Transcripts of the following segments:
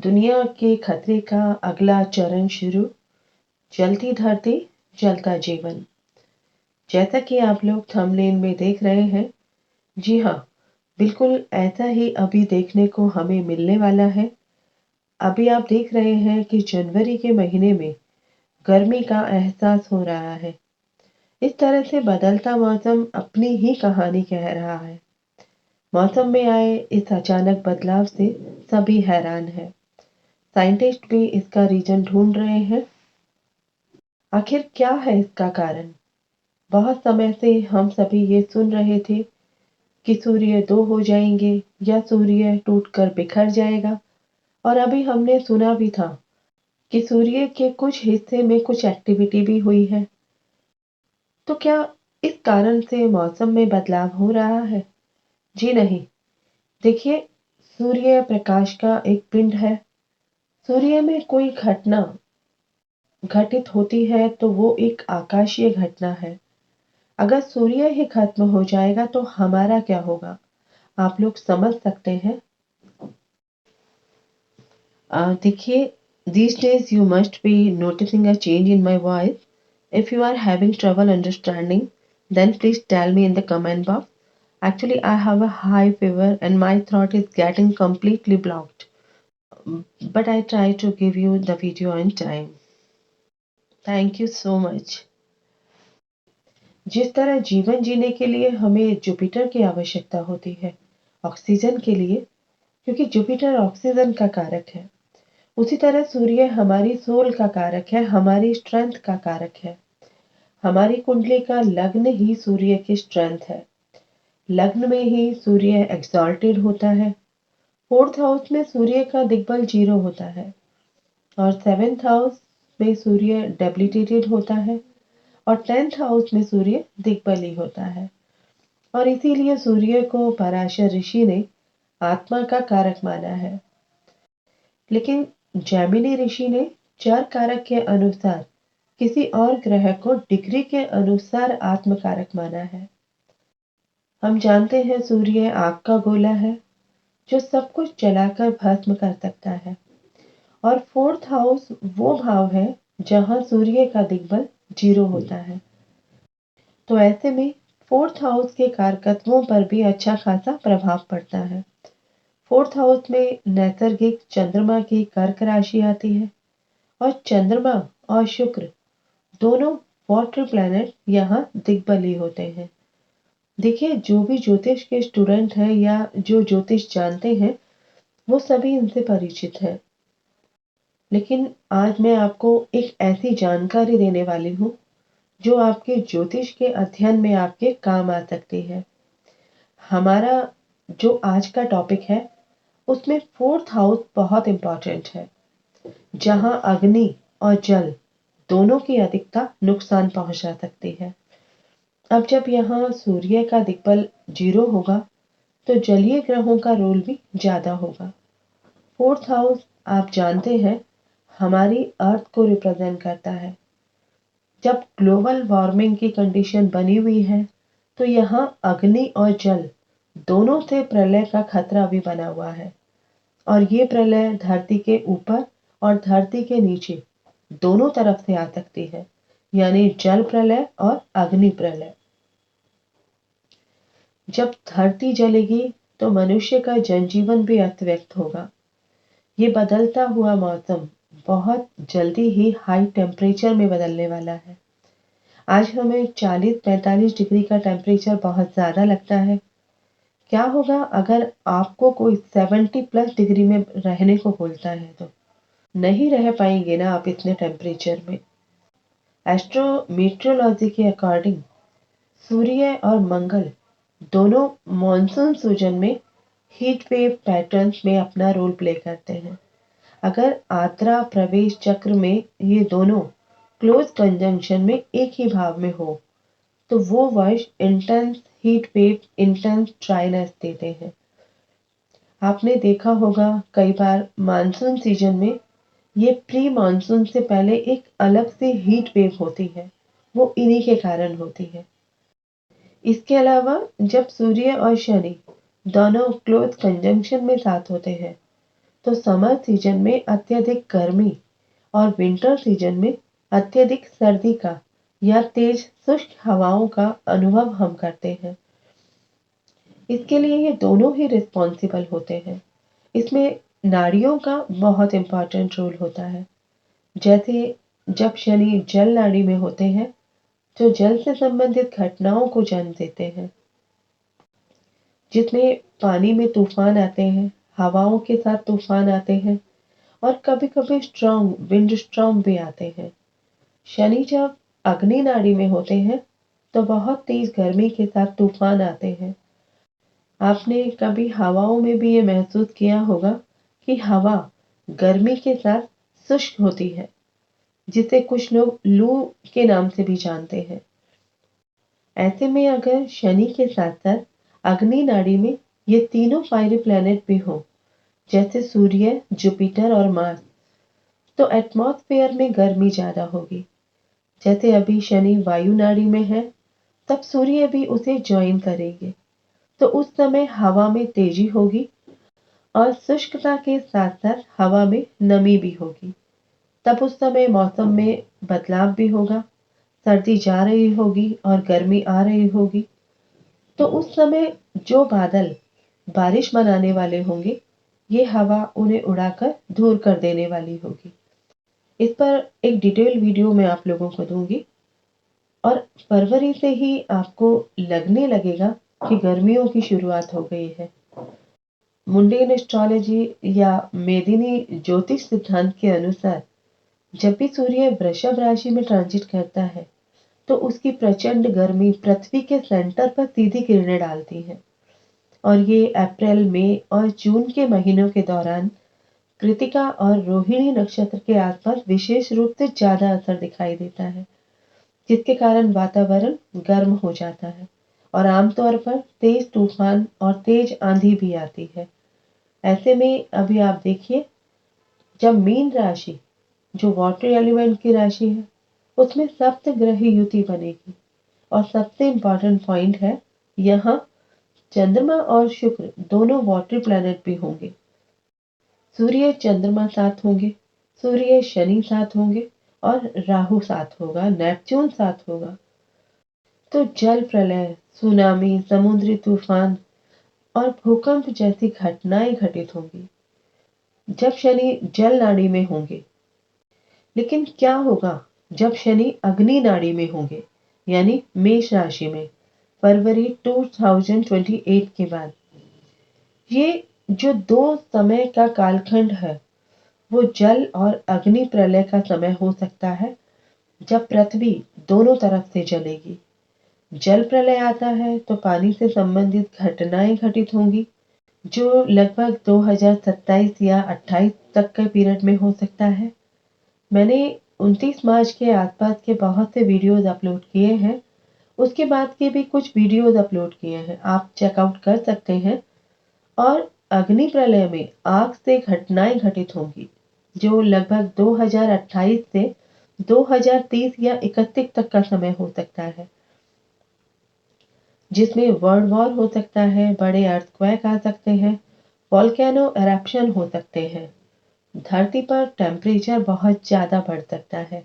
दुनिया के खतरे का अगला चरण शुरू। जलती धरती, जलता जीवन। जैसा कि आप लोग थंबनेल में देख रहे हैं, जी हाँ, बिल्कुल ऐसा ही अभी देखने को हमें मिलने वाला है। अभी आप देख रहे हैं कि जनवरी के महीने में गर्मी का एहसास हो रहा है। इस तरह से बदलता मौसम अपनी ही कहानी कह रहा है। मौसम में आए इस अचानक बदलाव से सभी हैरान हैं। साइंटिस्ट भी इसका रीजन ढूंढ रहे हैं। आखिर क्या है इसका कारण? बहुत समय से हम सभी ये सुन रहे थे कि सूर्य दो हो जाएंगे या सूर्य टूटकर बिखर जाएगा, और अभी हमने सुना भी था कि सूर्य के कुछ हिस्से में कुछ एक्टिविटी भी हुई है। तो क्या इस कारण से मौसम में बदलाव हो रहा है? जी नहीं। देखिए, सूर्य प्रकाश का एक पिंड है। सूर्य में कोई घटना घटित होती है तो वो एक आकाशीय घटना है। अगर सूर्य ही खत्म हो जाएगा तो हमारा क्या होगा? आप लोग समझ सकते हैं। देखिए, these days you must be noticing a change in my voice. If you are having trouble understanding, then please tell me in the comment box. Actually, I have a high fever and my throat is getting completely blocked. But I try to give you the video on time. Thank you so much. जिस तरह जीवन जीने के लिए हमें Jupiter की आवश्यकता होती है ऑक्सीजन के लिए, क्योंकि जुपिटर ऑक्सीजन का कारक है, उसी तरह सूर्य हमारी सोल का कारक है, हमारी स्ट्रेंथ का कारक है। हमारी कुंडली का लग्न ही सूर्य की स्ट्रेंथ है। लग्न में ही सूर्य एक्सॉल्टेड होता है। फोर्थ हाउस में सूर्य का दिग्बल 0 होता है और सेवेंथ हाउस में सूर्य डेबिलिटेटेड होता है और 10th हाउस में सूर्य दिग्बली होता है। और इसीलिए सूर्य को पराशर ऋषि ने आत्मा का कारक माना है। लेकिन जैमिनी ऋषि ने चार कारक के अनुसार किसी और ग्रह को डिग्री के अनुसार आत्म कारक माना है। हम जानते हैं सूर्य आग का गोला है जो सब कुछ जलाकर भस्म कर सकता है, और फोर्थ हाउस वो भाव है जहां सूर्य का दिग्बल 0 होता है। तो ऐसे में फोर्थ हाउस के कारकत्वों पर भी अच्छा खासा प्रभाव पड़ता है। फोर्थ हाउस में नैसर्गिक चंद्रमा की कर्क राशि आती है और चंद्रमा और शुक्र दोनों वाटर प्लैनेट यहाँ दिग्बली होते हैं। देखिए, जो भी ज्योतिष के स्टूडेंट हैं या जो ज्योतिष जानते हैं वो सभी इनसे परिचित हैं। लेकिन आज मैं आपको एक ऐसी जानकारी देने वाली हूँ जो आपके ज्योतिष के अध्ययन में आपके काम आ सकती है। हमारा जो आज का टॉपिक है उसमें फोर्थ हाउस बहुत इंपॉर्टेंट है, जहां अग्नि और जल दोनों की अधिकता नुकसान पहुंचा सकती है। अब जब यहाँ सूर्य का दिग्बल 0 होगा तो जलीय ग्रहों का रोल भी ज्यादा होगा। फोर्थ हाउस आप जानते हैं हमारी अर्थ को रिप्रेजेंट करता है। जब ग्लोबल वार्मिंग की कंडीशन बनी हुई है तो यहाँ अग्नि और जल दोनों से प्रलय का खतरा भी बना हुआ है, और ये प्रलय धरती के ऊपर और धरती के नीचे दोनों तरफ से आ सकती है, यानी जल प्रलय और अग्नि प्रलय। जब धरती जलेगी तो मनुष्य का जनजीवन भी अस्त व्यस्त होगा। ये बदलता हुआ मौसम बहुत जल्दी ही हाई टेम्परेचर में बदलने वाला है। आज हमें 40-45 डिग्री का टेम्परेचर बहुत ज़्यादा लगता है। क्या होगा अगर आपको कोई 70+ डिग्री में रहने को बोलता है? तो नहीं रह पाएंगे ना आप इतने टेम्परेचर में। एस्ट्रोमीटरोलॉजी के अकॉर्डिंग सूर्य और मंगल दोनों मॉनसून सीजन में हीट वेव पैटर्न्स में अपना रोल प्ले करते हैं। अगर आर्द्रा प्रवेश चक्र में ये दोनों क्लोज कंजंक्शन में एक ही भाव में हो तो वो वर्ष intense heat wave, intense dryness देते हैं। आपने देखा होगा कई बार मानसून सीजन में ये प्री मानसून से पहले एक अलग से हीट वेव होती है, वो इन्हीं के कारण होती है। इसके अलावा जब सूर्य और शनि दोनों क्लोज कंजंक्शन में साथ होते हैं तो समर सीजन में अत्यधिक गर्मी और विंटर सीजन में अत्यधिक सर्दी का या तेज शुष्क हवाओं का अनुभव हम करते हैं। इसके लिए ये दोनों ही रिस्पॉन्सिबल होते हैं। इसमें नाड़ियों का बहुत इंपॉर्टेंट रोल होता है। जैसे जब शनि जल नाड़ी में होते हैं जो जल से संबंधित घटनाओं को जन्म देते हैं, जिसमें पानी में तूफान आते हैं, हवाओं के साथ तूफान आते हैं और कभी-कभी स्ट्रॉन्ग विंड स्टॉर्म भी आते हैं। शनि जब अग्नि नाड़ी में होते हैं तो बहुत तेज गर्मी के साथ तूफान आते हैं। आपने कभी हवाओं में भी ये महसूस किया होगा कि हवा गर्मी के साथ शुष्क होती है, जिसे कुछ लोग लू के नाम से भी जानते हैं। ऐसे में अगर शनि के साथ साथ अग्नि नाड़ी में ये तीनों फायरी प्लैनेट भी हों, जैसे सूर्य, जुपिटर और मार्स, तो एटमॉस्फेयर में गर्मी ज्यादा होगी। जैसे अभी शनि वायु नाड़ी में है, तब सूर्य भी उसे ज्वाइन करेंगे, तो उस समय हवा में तेजी होगी और शुष्कता के साथ साथ हवा में नमी भी होगी। तब उस समय मौसम में बदलाव भी होगा, सर्दी जा रही होगी और गर्मी आ रही होगी। तो उस समय जो बादल बारिश बनाने वाले होंगे, ये हवा उन्हें उड़ाकर दूर कर देने वाली होगी। इस पर एक डिटेल वीडियो मैं आप लोगों को दूंगी और फरवरी से ही आपको लगने लगेगा कि गर्मियों की शुरुआत हो गई है। मुंडेन एस्ट्रोलॉजी या मेदिनी ज्योतिष सिद्धांत के अनुसार जब भी सूर्य वृषभ राशि में ट्रांजिट करता है तो उसकी प्रचंड गर्मी पृथ्वी के सेंटर पर सीधी किरणें डालती है और ये अप्रैल, मई और जून के महीनों के दौरान कृतिका और रोहिणी नक्षत्र के आसपास विशेष रूप से ज्यादा असर दिखाई देता है, जिसके कारण वातावरण गर्म हो जाता है और आमतौर पर तेज तूफान और तेज आंधी भी आती है। ऐसे में अभी आप देखिए, जब मीन राशि जो वाटर एलिमेंट की राशि है उसमें सप्त ग्रह युति बनेगी और सबसे इंपॉर्टेंट पॉइंट है, यहाँ चंद्रमा और शुक्र दोनों वाटर प्लैनेट भी होंगे। सूर्य चंद्रमा साथ होंगे, सूर्य शनि साथ होंगे और राहु साथ होगा, नेपच्यून साथ होगा। तो जल प्रलय, सुनामी, समुद्री तूफान और भूकंप जैसी घटनाएं घटित होंगी जब शनि जल नाड़ी में होंगे। लेकिन क्या होगा जब शनि अग्नि नाड़ी में होंगे, यानी मेष राशि में, फरवरी 2028 के बाद? ये जो दो समय का कालखंड है वो जल और अग्नि प्रलय का समय हो सकता है, जब पृथ्वी दोनों तरफ से जलेगी। जल प्रलय आता है तो पानी से संबंधित घटनाएं घटित होंगी जो लगभग 2027 या 28 तक के पीरियड में हो सकता है। मैंने 29 मार्च के आसपास के बहुत से वीडियोस अपलोड किए हैं, उसके बाद के भी कुछ वीडियोस अपलोड किए हैं, आप चेकआउट कर सकते हैं। और अग्नि प्रलय में आग से घटनाएं घटित होंगी जो लगभग 2028 से 2030 या 31 तक का समय हो सकता है, जिसमें वर्ल्ड वॉर हो सकता है, बड़े अर्थक्वेक आ सकते हैं, वोल्केनो एरप्शन हो सकते हैं, धरती पर टेम्परेचर बहुत ज्यादा बढ़ सकता है।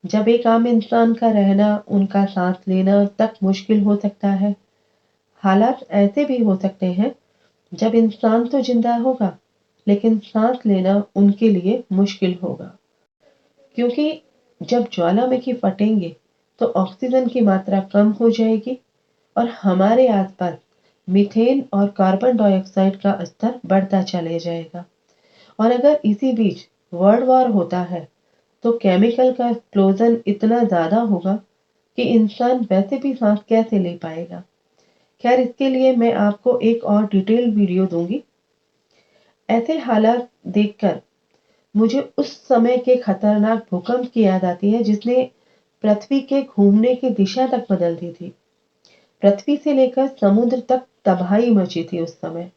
जब एक आम इंसान का रहना, उनका सांस लेना तक मुश्किल हो सकता है। हालात ऐसे भी हो सकते हैं जब इंसान तो जिंदा होगा लेकिन सांस लेना उनके लिए मुश्किल होगा, क्योंकि जब ज्वालामुखी फटेंगे तो ऑक्सीजन की मात्रा कम हो जाएगी और हमारे आसपास मीथेन और कार्बन डाइऑक्साइड का स्तर बढ़ता चले जाएगा। और अगर इसी बीच वर्ल्ड वॉर होता है तो केमिकल का एक्सप्लोजन इतना ज्यादा होगा कि इंसान वैसे भी सांस कैसे ले पाएगा। खैर, इसके लिए मैं आपको एक और डिटेल वीडियो दूंगी। ऐसे हालात देखकर मुझे उस समय के खतरनाक भूकंप की याद आती है जिसने पृथ्वी के घूमने की दिशा तक बदल दी थी। पृथ्वी से लेकर समुद्र तक तबाही मची थी उस समय।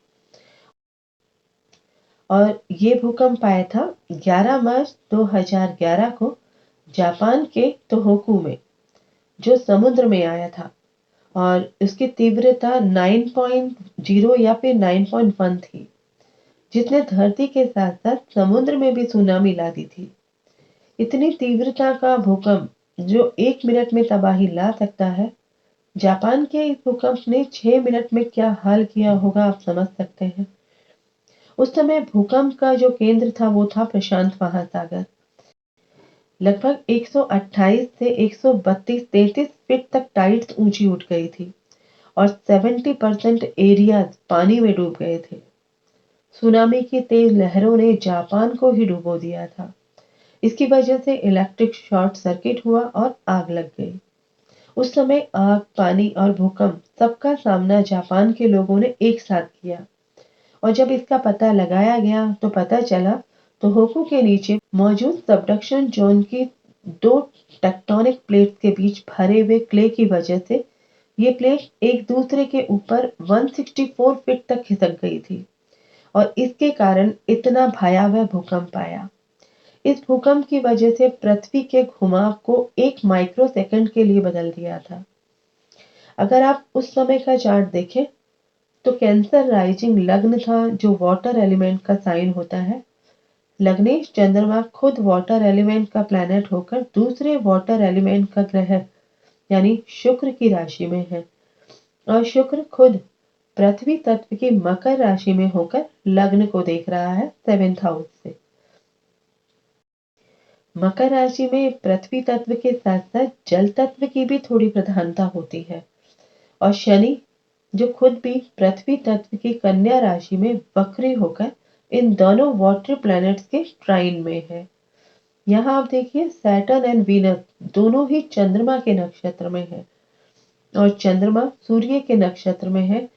और ये भूकंप आया था 11 मार्च 2011 को जापान के तोहोकू में, जो समुद्र में आया था और उसकी तीव्रता 9.0 या फिर 9.1 थी। जिसने धरती के साथ साथ समुद्र में भी सुनामी ला दी थी। इतनी तीव्रता का भूकंप जो 1 मिनट में तबाही ला सकता है, जापान के इस भूकंप ने 6 मिनट में क्या हाल किया होगा आप समझ सकते हैं। उस समय भूकंप का जो केंद्र था वो था प्रशांत महासागर। लगभग 128 से 132-33 फीट तक टाइड्स ऊंची उठ गई थी और 70% एरियाज पानी में डूब गए थे। सुनामी की तेज लहरों ने जापान को ही डुबो दिया था। इसकी वजह से इलेक्ट्रिक शॉर्ट सर्किट हुआ और आग लग गई। उस समय आग, पानी और भूकंप सबका सामना जापान के लोगों ने एक साथ किया और जब इसका पता लगाया गया तो पता चला तोहोकू के नीचे मौजूद सबडक्शन जोन की 2 टेक्टोनिक प्लेट्स के बीच भरे हुए क्ले की वजह से ये प्लेट एक दूसरे के ऊपर 164 फीट तक खिसक गई थी और इसके कारण इतना भयावह भूकंप आया। इस भूकंप की वजह से पृथ्वी के घुमाव को 1 माइक्रो सेकंड के लिए बदल दिया था। अगर आप उस समय का चार्ट देखें तो कैंसर राइजिंग लग्न था जो वाटर एलिमेंट का साइन होता है। लग्नेश चंद्रमा खुद वाटर एलिमेंट का प्लैनेट होकर दूसरे वाटर एलिमेंट का ग्रह यानी शुक्र की राशि में है और शुक्र खुद पृथ्वी तत्व की मकर राशि में होकर लग्न को देख रहा है 7th हाउस से। मकर राशि में पृथ्वी तत्व के साथ साथ जल तत्व की भी थोड़ी प्रधानता होती है और शनि जो खुद भी पृथ्वी तत्व की कन्या राशि में वक्री होकर इन दोनों वाटर प्लैनेट्स के ट्राइन में है। यहाँ आप देखिए सैटर्न एंड वीनस दोनों ही चंद्रमा के नक्षत्र में है और चंद्रमा सूर्य के नक्षत्र में है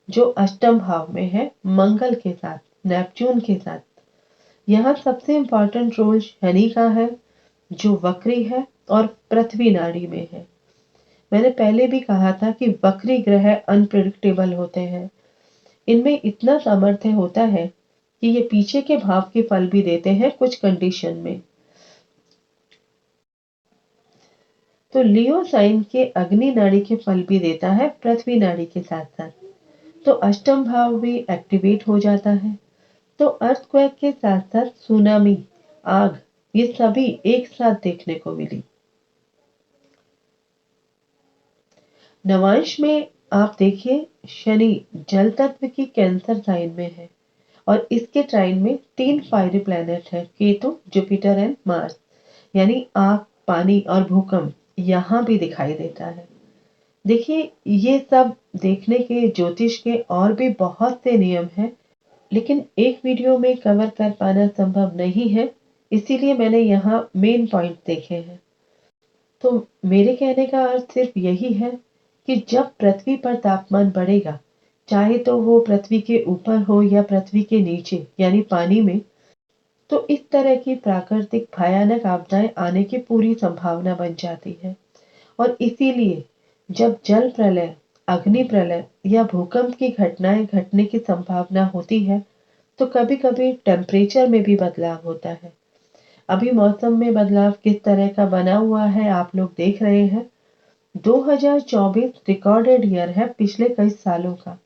जो अष्टम भाव में है मंगल के साथ, नेपच्यून के साथ। यहाँ सबसे इंपॉर्टेंट रोल शनि का है जो वक्री है और पृथ्वी नाड़ी में है। मैंने पहले भी कहा था कि वक्री ग्रह अनप्रिडिक्टेबल होते हैं। इनमें इतना सामर्थ्य होता है कि ये पीछे के भाव के फल भी देते हैं कुछ कंडीशन में। तो लियो साइन के अग्नि नाड़ी के फल भी देता है पृथ्वी नाड़ी के साथ साथ। तो अष्टम भाव भी एक्टिवेट हो जाता है। तो अर्थक्वेक के साथ साथ सुनामी, आग ये सभी एक साथ देखने को मिली। नवांश में आप देखिए शनि जल तत्व की कैंसर साइन में है और इसके ट्राइन में 3 फायरी प्लैनेट है केतु, जुपिटर एंड मार्स। यानी आग, पानी और भूकंप यहाँ भी दिखाई देता है। देखिए ये सब देखने के ज्योतिष के और भी बहुत से नियम हैं लेकिन एक वीडियो में कवर कर पाना संभव नहीं है, इसीलिए मैंने यहाँ मेन पॉइंट देखे हैं। तो मेरे कहने का अर्थ सिर्फ यही है कि जब पृथ्वी पर तापमान बढ़ेगा, चाहे तो वो पृथ्वी के ऊपर हो या पृथ्वी के नीचे यानी पानी में, तो इस तरह की प्राकृतिक भयानक आपदाएं आने की पूरी संभावना बन जाती है और इसीलिए जब जल प्रलय, अग्नि प्रलय या भूकंप की घटनाएं घटने की संभावना होती है तो कभी-कभी टेम्परेचर में भी बदलाव होता है। अभी मौसम में बदलाव किस तरह का बना हुआ है आप लोग देख रहे हैं। 2024 रिकॉर्डेड ईयर है पिछले कई सालों का।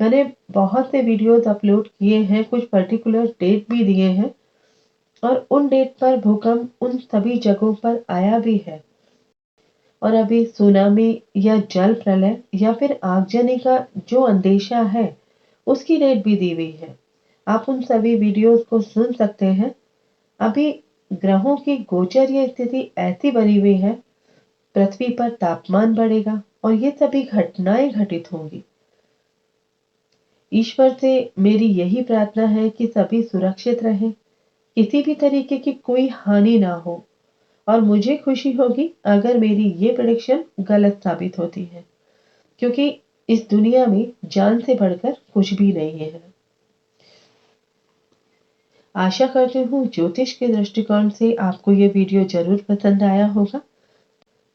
मैंने बहुत से वीडियोस अपलोड किए हैं, कुछ पर्टिकुलर डेट भी दिए हैं और उन डेट पर भूकंप उन सभी जगहों पर आया भी है और अभी सुनामी या जल प्रलय या फिर आगजनी का जो अंदेशा है उसकी डेट भी दी हुई है। आप उन सभी वीडियोस को सुन सकते हैं। अभी ग्रहों की गोचरीय स्थिति ऐसी बनी हुई है, पृथ्वी पर तापमान बढ़ेगा और ये सभी घटनाएं घटित होंगी। ईश्वर से मेरी यही प्रार्थना है कि सभी सुरक्षित रहें, किसी भी तरीके की कोई हानि ना हो और मुझे खुशी होगी अगर मेरी ये प्रेडिक्शन गलत साबित होती है, क्योंकि इस दुनिया में जान से बढ़कर कुछ भी नहीं है। आशा करती हूँ ज्योतिष के दृष्टिकोण से आपको ये वीडियो जरूर पसंद आया होगा।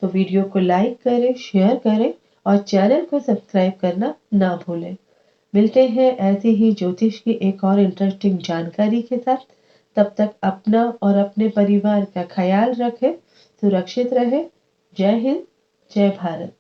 तो वीडियो को लाइक करें, शेयर करें और चैनल को सब्सक्राइब करना ना भूलें। मिलते हैं ऐसी ही ज्योतिष की एक और इंटरेस्टिंग जानकारी के साथ। तब तक अपना और अपने परिवार का ख्याल रखें, सुरक्षित रहें। जय हिंद, जय भारत।